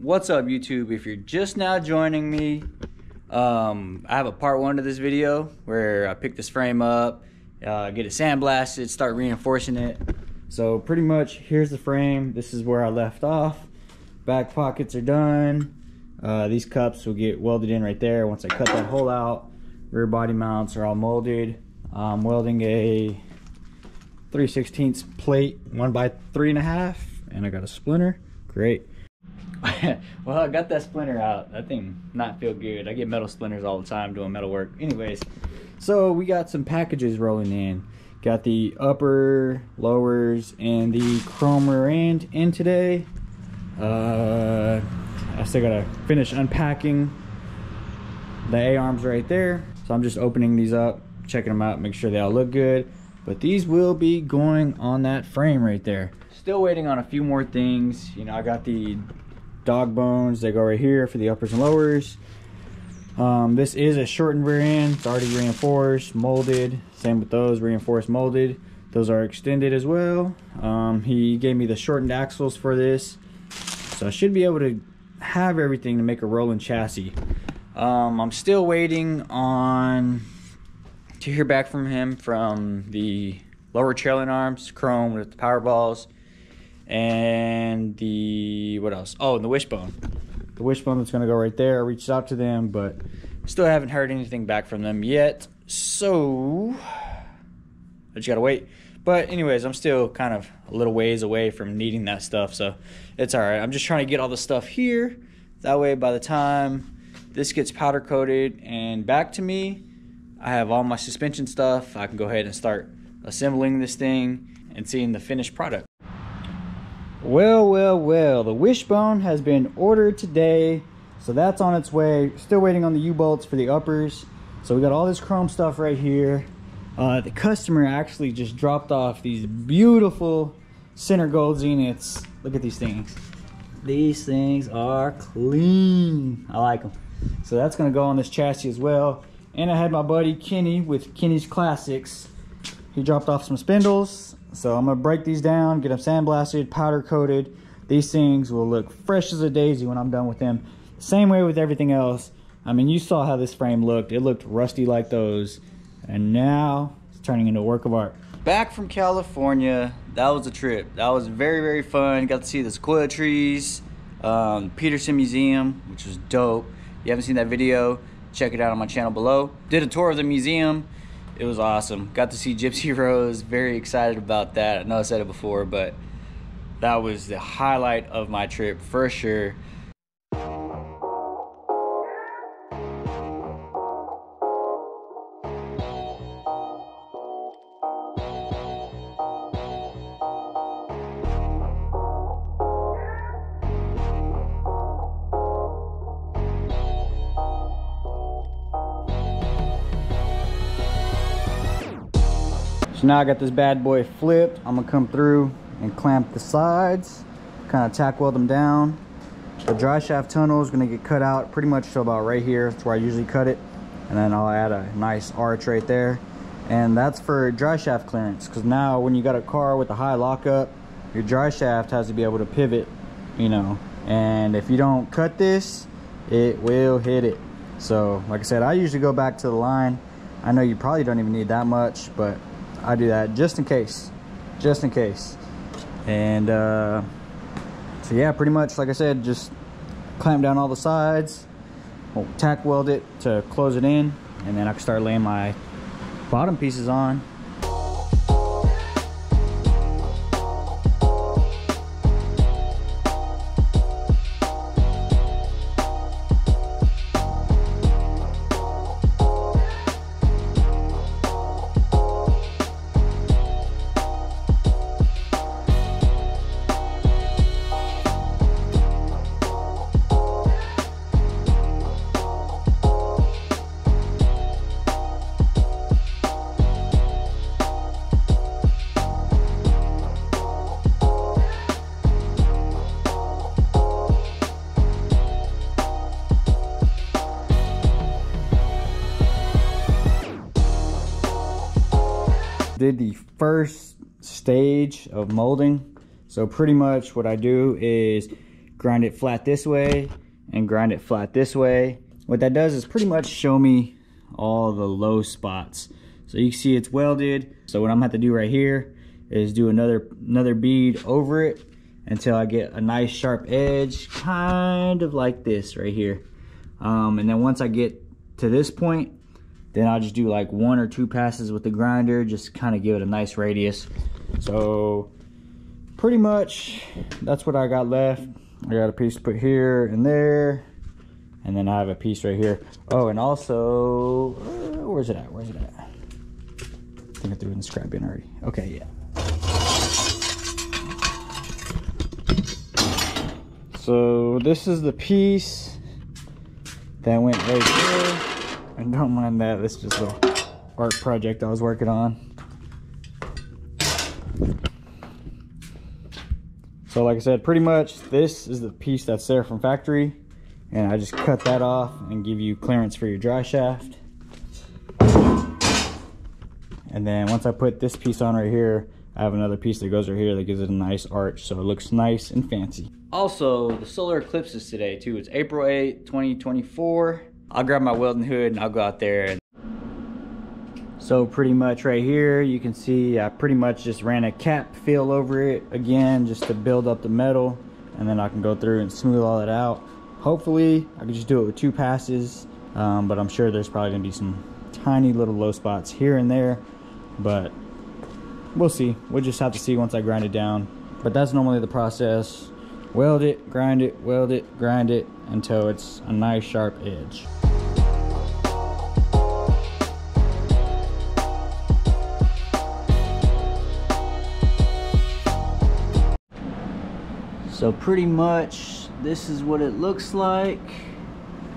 What's up, YouTube? If you're just now joining me, I have a part 1 to this video where I pick this frame up, get it sandblasted, start reinforcing it. So pretty much here's the frame. This is where I left off. Back pockets are done. These cups will get welded in right there once I cut that hole out. Rear body mounts are all molded. I'm welding a 3/16 plate 1x3.5, and I got a splinter. Great. Well, I got that splinter out. That thing not feel good. I get metal splinters all the time doing metal work. Anyways, so we got some packages rolling in. Got the upper, lowers, and the chrome rear end in today. I still gotta finish unpacking the A-arms right there. So I'm just opening these up, checking them out, make sure they all look good. But these will be going on that frame right there. Still waiting on a few more things. You know, I got the dog bones. They go right here for the uppers and lowers. This is a shortened rear end. It's already reinforced, molded. Same with those, reinforced, molded. Those are extended as well. He gave me the shortened axles for this. So I should be able to have everything to make a rolling chassis. I'm still waiting to hear back from him from the lower trailing arms, chrome with the power balls, and the, what else? Oh, and the wishbone. The wishbone that's gonna go right there. I reached out to them, but still haven't heard anything back from them yet. So I just gotta wait. But anyways, I'm still kind of a little ways away from needing that stuff, so it's all right. I'm just trying to get all the stuff here. That way, by the time this gets powder coated and back to me, I have all my suspension stuff. I can go ahead and start assembling this thing and seeing the finished product. Well, the wishbone has been ordered today, so that's on its way. Still waiting on the U-bolts for the uppers. So we got all this chrome stuff right here. The customer actually just dropped off these beautiful center gold zeniths. Look at these things. These things are clean. I like them. So that's gonna go on this chassis as well. And I had my buddy Kenny with Kenny's Classics. He dropped off some spindles. So I'm gonna break these down, get them sandblasted, powder coated. These things will look fresh as a daisy when I'm done with them. Same way with everything else. I mean, you saw how this frame looked. It looked rusty like those. And now it's turning into a work of art. Back from California, that was a trip. That was very, very fun. Got to see the sequoia trees, Peterson Museum, which was dope. If you haven't seen that video, check it out on my channel below. Did a tour of the museum. It was awesome. Got to see Gypsy Rose. Very excited about that. I know I said it before, but that was the highlight of my trip for sure. So now I got this bad boy flipped. I'm gonna come through and clamp the sides, kind of tack weld them down. The dry shaft tunnel is gonna get cut out pretty much to about right here. That's where I usually cut it. And then I'll add a nice arch right there. And that's for dry shaft clearance, because now when you got a car with a high lockup, your dry shaft has to be able to pivot, you know. And if you don't cut this, it will hit it. So like I said, I usually go back to the line. I know you probably don't even need that much, but I do that just in case, and so yeah, pretty much like I said, just clamp down all the sides, we'll tack weld it to close it in, and then I can start laying my bottom pieces on. Did the first stage of molding. So pretty much what I do is grind it flat this way and grind it flat this way. What that does is pretty much show me all the low spots. So you can see it's welded. So what I'm gonna have to do right here is do another bead over it until I get a nice sharp edge, kind of like this right here. And then once I get to this point, then I'll just do like 1 or 2 passes with the grinder, just kind of give it a nice radius. So pretty much that's what I got left. I got a piece to put here and there, and then I have a piece right here. Oh, and also, where's it at? Where's it at? I think I threw it in the scrap bin already. Okay, yeah. So this is the piece that went right there. And don't mind that, this is just a little art project I was working on. So like I said, pretty much this is the piece that's there from factory, and I just cut that off and give you clearance for your dry shaft. And then once I put this piece on right here, I have another piece that goes right here that gives it a nice arch, so it looks nice and fancy. Also, the solar eclipse is today too. It's April 8th, 2024. I'll grab my welding hood and I'll go out there. So pretty much right here, you can see I pretty much just ran a cap fill over it again, just to build up the metal, and then I can go through and smooth all that out. Hopefully, I can just do it with 2 passes, but I'm sure there's probably gonna be some tiny little low spots here and there, but we'll see. We'll just have to see once I grind it down. But that's normally the process. Weld it, grind it, weld it, grind it until it's a nice sharp edge. So pretty much this is what it looks like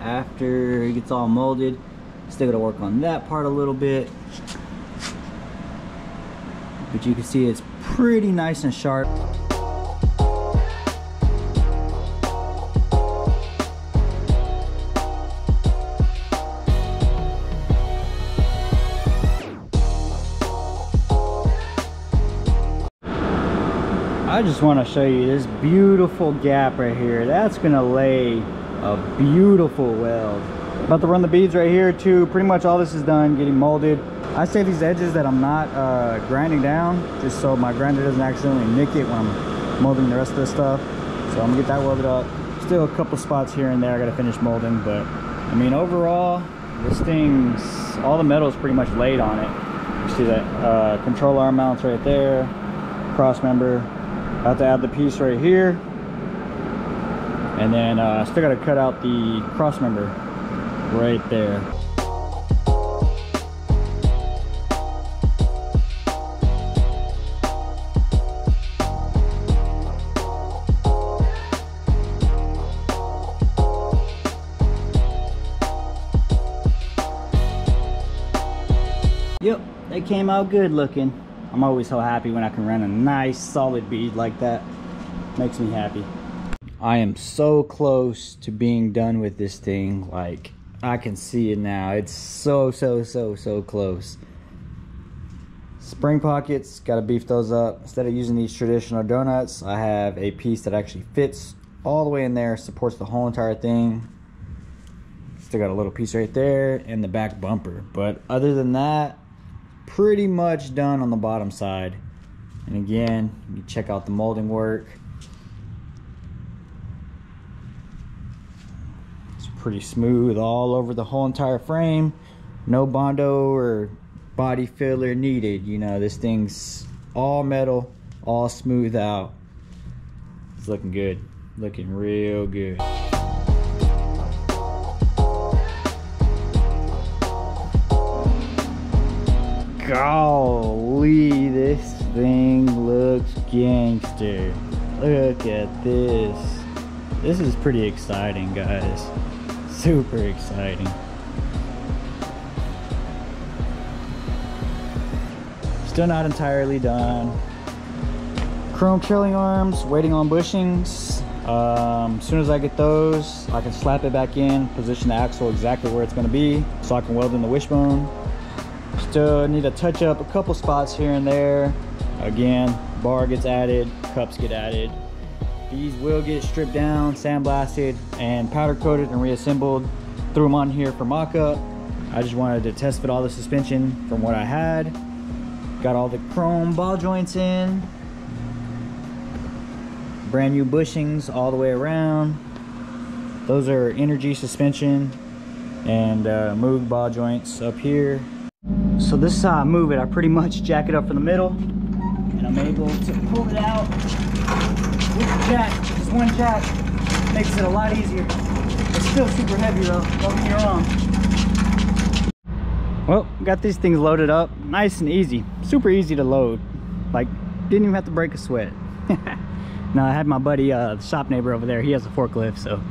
after it gets all molded. Still gotta work on that part a little bit, but you can see it's pretty nice and sharp. I just want to show you this beautiful gap right here. That's gonna lay a beautiful weld. About to run the beads right here too. Pretty much all this is done, getting molded. I save these edges that I'm not grinding down, just so my grinder doesn't accidentally nick it when I'm molding the rest of this stuff. So I'm gonna get that welded up. Still a couple spots here and there I gotta finish molding, but I mean overall, this thing's, all the metal is pretty much laid on it. You see that control arm mounts right there, cross member. I have to add the piece right here, and then I still got to cut out the cross member right there. Yep, they came out good looking. I'm always so happy when I can run a nice solid bead like that. Makes me happy. I am so close to being done with this thing. Like, I can see it now. It's so close. Spring pockets, gotta beef those up. Instead of using these traditional donuts, I have a piece that actually fits all the way in there, supports the whole entire thing. Still got a little piece right there and the back bumper. But other than that, pretty much done on the bottom side. And again, you check out the molding work. It's pretty smooth all over the whole entire frame. No Bondo or body filler needed. You know, this thing's all metal, all smooth out. It's looking good, looking real good. Golly, this thing looks gangster. Look at this. This is pretty exciting, guys. Super exciting. Still not entirely done. Chrome trailing arms, waiting on bushings. As soon as I get those, I can slap it back in, position the axle exactly where it's going to be, so I can weld in the wishbone. Still need to touch up a couple spots here and there. Again, bar gets added, cups get added. These will get stripped down, sandblasted, and powder coated and reassembled. Threw them on here for mock-up. I just wanted to test fit all the suspension from what I had. Got all the chrome ball joints in. Brand new bushings all the way around. Those are energy suspension and Moog ball joints up here. So this is how I move it. I pretty much jack it up from the middle, and I'm able to pull it out with the jack. Just one jack makes it a lot easier. It's still super heavy though, don't get me wrong. Well, got these things loaded up nice and easy, super easy to load. Like, didn't even have to break a sweat. Now I had my buddy, the shop neighbor over there, he has a forklift, so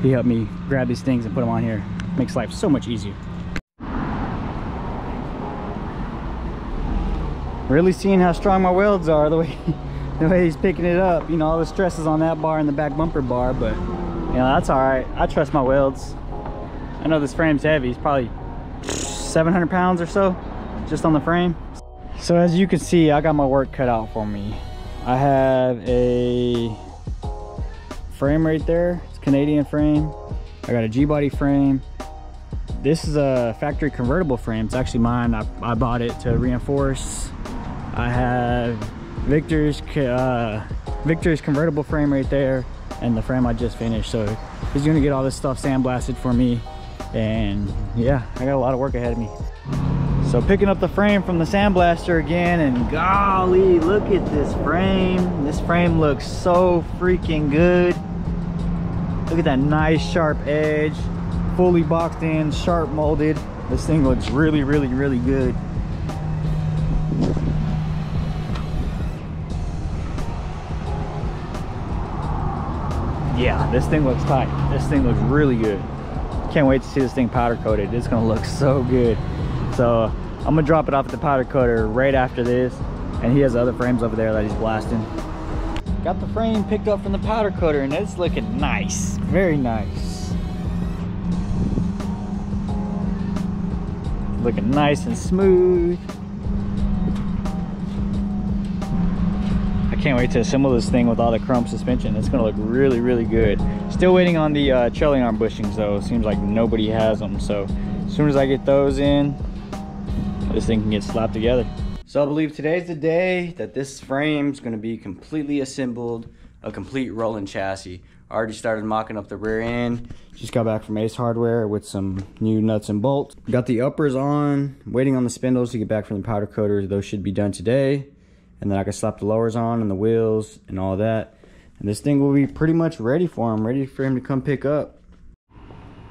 he helped me grab these things and put them on here. Makes life so much easier. Really seeing how strong my welds are, the way he's picking it up. You know, all the stress is on that bar and the back bumper bar, but you know, that's all right. I trust my welds. I know this frame's heavy. It's probably 700 pounds or so, just on the frame. So as you can see, I got my work cut out for me. I have a frame right there. It's a Canadian frame. I got a G-body frame. This is a factory convertible frame. It's actually mine. I bought it to reinforce. I have Victor's convertible frame right there, and the frame I just finished. So he's gonna get all this stuff sandblasted for me, and yeah, I got a lot of work ahead of me. So picking up the frame from the sandblaster again, and golly, look at this frame. This frame looks so freaking good. Look at that nice sharp edge, fully boxed in, sharp molded. This thing looks really, really, really good. Yeah, this thing looks tight. This thing looks really good. Can't wait to see this thing powder coated. It's gonna look so good. So I'm gonna drop it off at the powder coater right after this, and he has other frames over there that he's blasting. Got the frame picked up from the powder coater, and it's looking nice, very nice. Looking nice and smooth. I can't wait to assemble this thing with all the chrome suspension. It's gonna look really, really good. Still waiting on the trailing arm bushings though. Seems like nobody has them. So as soon as I get those in, this thing can get slapped together. So I believe today's the day that this frame's gonna be completely assembled, a complete rolling chassis. I already started mocking up the rear end. Just got back from Ace Hardware with some new nuts and bolts. Got the uppers on, waiting on the spindles to get back from the powder coater. Those should be done today. And then I can slap the lowers on and the wheels and all that. And this thing will be pretty much ready for him to come pick up.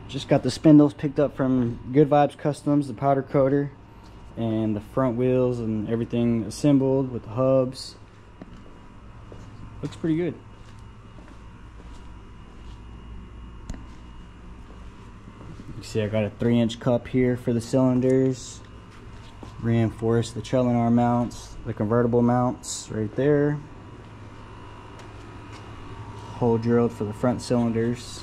Just got the spindles picked up from Good Vibes Customs, the powder coater, and the front wheels and everything assembled with the hubs. Looks pretty good. You see I got a 3-inch cup here for the cylinders. Reinforce the trailing arm mounts, the convertible mounts right there. Hole drilled for the front cylinders.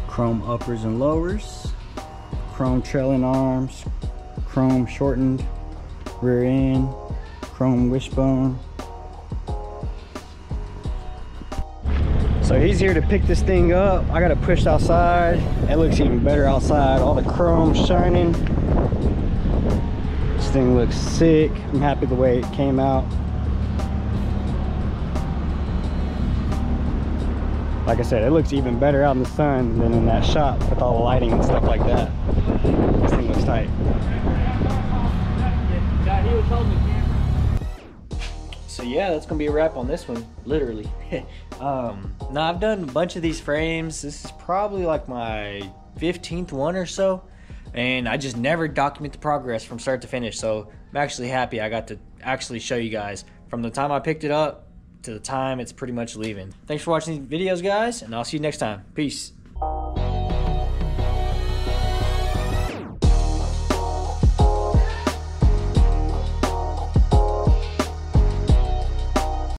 Chrome uppers and lowers, chrome trailing arms, chrome shortened rear end, chrome wishbone. So he's here to pick this thing up. I got it pushed outside. It looks even better outside. All the chrome shining. This thing looks sick. I'm happy the way it came out. Like I said, it looks even better out in the sun than in that shop with all the lighting and stuff like that. This thing looks tight. So yeah, that's gonna be a wrap on this one, literally. Now I've done a bunch of these frames. This is probably like my 15th one or so, and I just never document the progress from start to finish. So I'm actually happy I got to actually show you guys from the time I picked it up to the time it's pretty much leaving. Thanks for watching these videos, guys, and I'll see you next time. Peace.